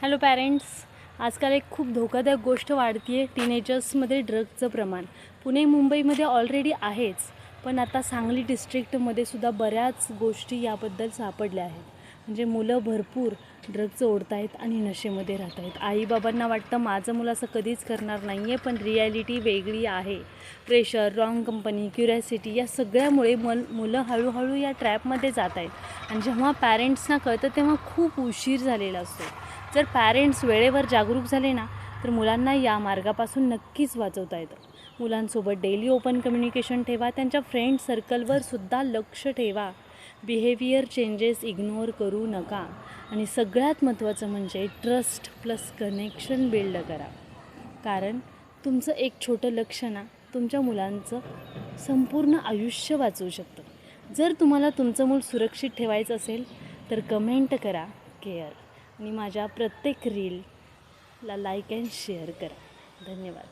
Hello parents, आजकाल एक खूप धोकादायक गोष्ट वाढती आहे टीनेजर्समध्ये ड्रग्जचं प्रमाण. पुणे मुंबईमध्ये ऑलरेडी आहेच, पण आता सांगली डिस्ट्रिक्टमध्ये सुद्धा बऱ्याच गोष्टी याबद्दल सापडल्या आहेत. म्हणजे मुलं भरपूर ड्रग्ज ओढत आहेत आणि नशेमध्ये राहत आहेत. आईबाबांना वाटतं माझं मुलं असं कधीच करणार नाही आहे, पण रिॲलिटी वेगळी आहे. प्रेशर, रॉंग कंपनी, क्युरियासिटी या सगळ्यामुळे मुलं हळूहळू या ट्रॅपमध्ये जात आहेत. आणि जेव्हा पॅरेंट्सना कळतं तेव्हा खूप उशीर झालेला असतो. जर पॅरेंट्स वेळेवर जागरूक झाले ना, तर मुलांना या मार्गापासून नक्कीच वाचवता येतं. मुलांसोबत डेली ओपन कम्युनिकेशन ठेवा, त्यांच्या फ्रेंड सर्कलवर सुद्धा लक्ष ठेवा. बिहेवियर चेंजेस इग्नोर करू नका. आणि सगळ्यात महत्त्वाचं म्हणजे ट्रस्ट प्लस कनेक्शन बिल्ड करा. कारण तुमचं एक छोटं लक्ष ना, तुमच्या मुलांचं संपूर्ण आयुष्य वाचवू शकतं. जर तुम्हाला तुमचं मूल सुरक्षित ठेवायचं असेल तर कमेंट करा केअर, आणि माझ्या प्रत्येक रीलला लाईक अँड शेअर करा. धन्यवाद.